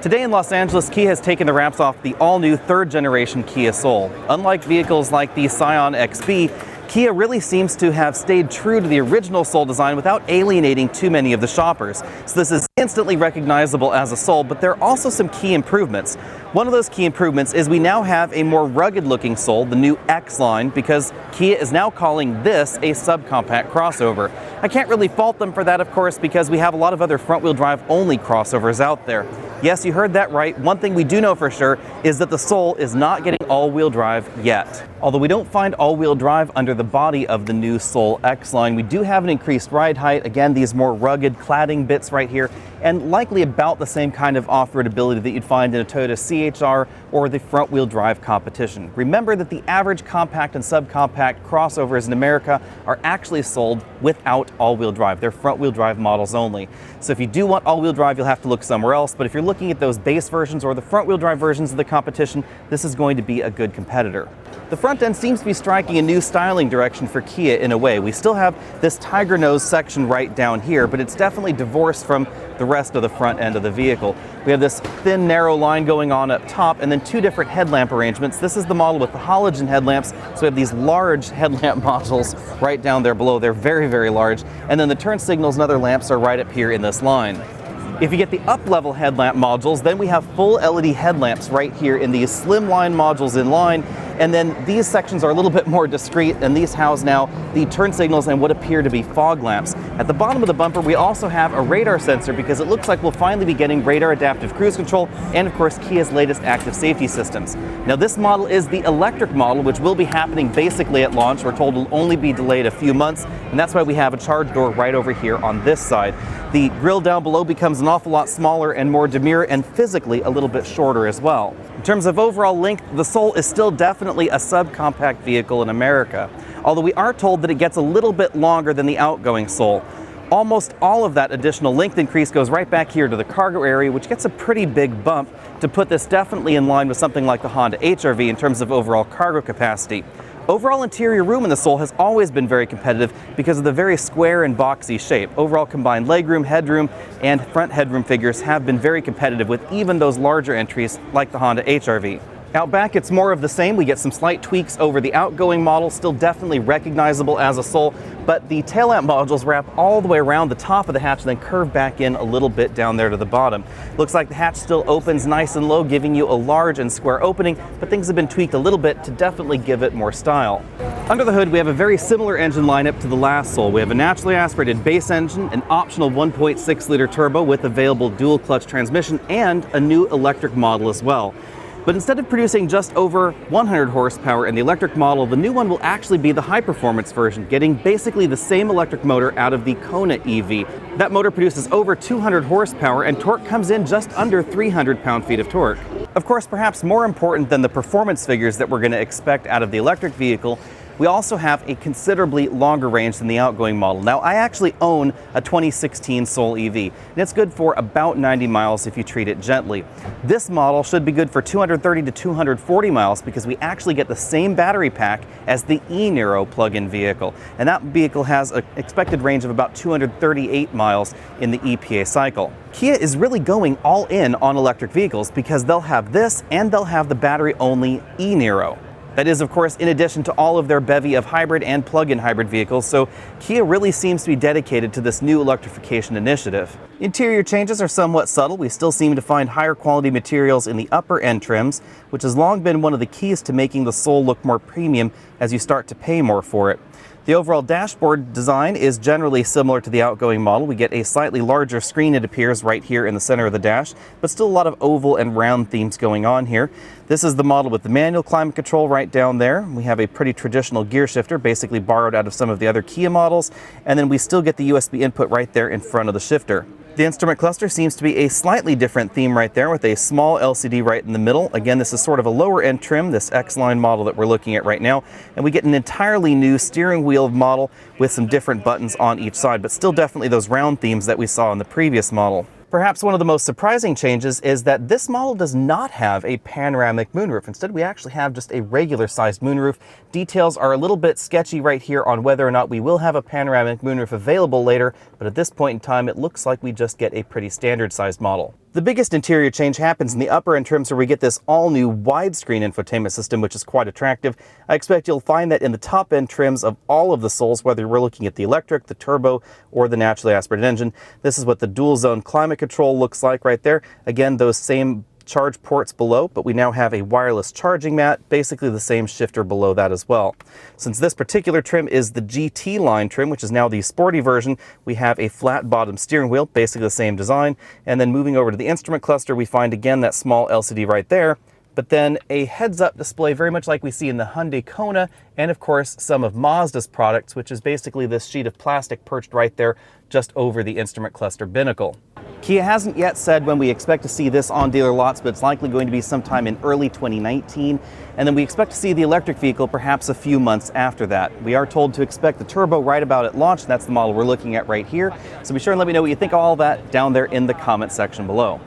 Today in Los Angeles, Kia has taken the wraps off the all-new third-generation Kia Soul. Unlike vehicles like the Scion XB, Kia really seems to have stayed true to the original Soul design without alienating too many of the shoppers. So this is instantly recognizable as a Soul, but there are also some key improvements. One of those key improvements is we now have a more rugged-looking Soul, the new X line, because Kia is now calling this a subcompact crossover. I can't really fault them for that, of course, because we have a lot of other front-wheel drive only crossovers out there. Yes, you heard that right. One thing we do know for sure is that the Soul is not getting all-wheel drive yet. Although we don't find all-wheel drive under the body of the new Soul X line, we do have an increased ride height. Again, these more rugged cladding bits right here, and likely about the same kind of off-road ability that you'd find in a Toyota CHR or the front-wheel drive competition. Remember that the average compact and subcompact crossovers in America are actually sold without all-wheel drive. They're front-wheel drive models only. So if you do want all-wheel drive, you'll have to look somewhere else. But if you're looking at those base versions or the front-wheel drive versions of the competition, this is going to be a good competitor. The front end seems to be striking a new styling direction for Kia in a way. We still have this tiger nose section right down here, but it's definitely divorced from the rest of the front end of the vehicle. We have this thin, narrow line going on up top, and then two different headlamp arrangements. This is the model with the halogen headlamps, so we have these large headlamp modules right down there below. They're very, very large. And then the turn signals and other lamps are right up here in this line. If you get the up-level headlamp modules, then we have full LED headlamps right here in these slimline modules in line. And then these sections are a little bit more discreet, and these house now the turn signals and what appear to be fog lamps. At the bottom of the bumper, we also have a radar sensor because it looks like we'll finally be getting radar adaptive cruise control and, of course, Kia's latest active safety systems. Now, this model is the electric model, which will be happening basically at launch. We're told it'll only be delayed a few months, and that's why we have a charge door right over here on this side. The grille down below becomes an awful lot smaller and more demure, and physically a little bit shorter as well. In terms of overall length, the Soul is still definitely a subcompact vehicle in America, although we are told that it gets a little bit longer than the outgoing Soul. Almost all of that additional length increase goes right back here to the cargo area, which gets a pretty big bump to put this definitely in line with something like the Honda HR-V in terms of overall cargo capacity. Overall interior room in the Soul has always been very competitive because of the very square and boxy shape. Overall combined legroom, headroom, and front headroom figures have been very competitive with even those larger entries like the Honda HR-V. Out back, it's more of the same. We get some slight tweaks over the outgoing model, still definitely recognizable as a Soul, but the tail lamp modules wrap all the way around the top of the hatch and then curve back in a little bit down there to the bottom. Looks like the hatch still opens nice and low, giving you a large and square opening, but things have been tweaked a little bit to definitely give it more style. Under the hood, we have a very similar engine lineup to the last Soul. We have a naturally aspirated base engine, an optional 1.6-liter turbo with available dual clutch transmission, and a new electric model as well. But instead of producing just over 100 horsepower in the electric model, the new one will actually be the high-performance version, getting basically the same electric motor out of the Kona EV. That motor produces over 200 horsepower, and torque comes in just under 300 pound-feet of torque. Of course, perhaps more important than the performance figures that we're going to expect out of the electric vehicle, we also have a considerably longer range than the outgoing model. Now, I actually own a 2016 Soul EV, and it's good for about 90 miles if you treat it gently. This model should be good for 230 to 240 miles because we actually get the same battery pack as the e-Niro plug-in vehicle, and that vehicle has an expected range of about 238 miles in the EPA cycle. Kia is really going all in on electric vehicles because they'll have this and they'll have the battery-only e-Niro. That is, of course, in addition to all of their bevy of hybrid and plug-in hybrid vehicles, so Kia really seems to be dedicated to this new electrification initiative. Interior changes are somewhat subtle. We still seem to find higher quality materials in the upper end trims, which has long been one of the keys to making the Soul look more premium as you start to pay more for it. The overall dashboard design is generally similar to the outgoing model. We get a slightly larger screen, it appears, right here in the center of the dash, but still a lot of oval and round themes going on here. This is the model with the manual climate control right down there. We have a pretty traditional gear shifter, basically borrowed out of some of the other Kia models, and then we still get the USB input right there in front of the shifter. The instrument cluster seems to be a slightly different theme right there with a small LCD right in the middle. Again, this is sort of a lower end trim, this X-Line model that we're looking at right now. And we get an entirely new steering wheel model with some different buttons on each side, but still definitely those round themes that we saw in the previous model. Perhaps one of the most surprising changes is that this model does not have a panoramic moonroof. Instead, we actually have just a regular sized moonroof. Details are a little bit sketchy right here on whether or not we will have a panoramic moonroof available later, but at this point in time, it looks like we just get a pretty standard sized model. The biggest interior change happens in the upper end trims where we get this all-new widescreen infotainment system, which is quite attractive. I expect you'll find that in the top end trims of all of the Souls, whether we're looking at the electric, the turbo, or the naturally aspirated engine. This is what the dual zone climate control looks like right there. Again, those same charge ports below, but we now have a wireless charging mat, basically the same shifter below that as well. Since this particular trim is the GT line trim, which is now the sporty version, we have a flat bottom steering wheel, basically the same design. And then moving over to the instrument cluster, we find again that small LCD right there, but then a heads-up display very much like we see in the Hyundai Kona, and of course some of Mazda's products, which is basically this sheet of plastic perched right there just over the instrument cluster binnacle. Kia hasn't yet said when we expect to see this on dealer lots, but it's likely going to be sometime in early 2019. And then we expect to see the electric vehicle perhaps a few months after that. We are told to expect the turbo right about at launch, and that's the model we're looking at right here. So be sure and let me know what you think of all that down there in the comment section below.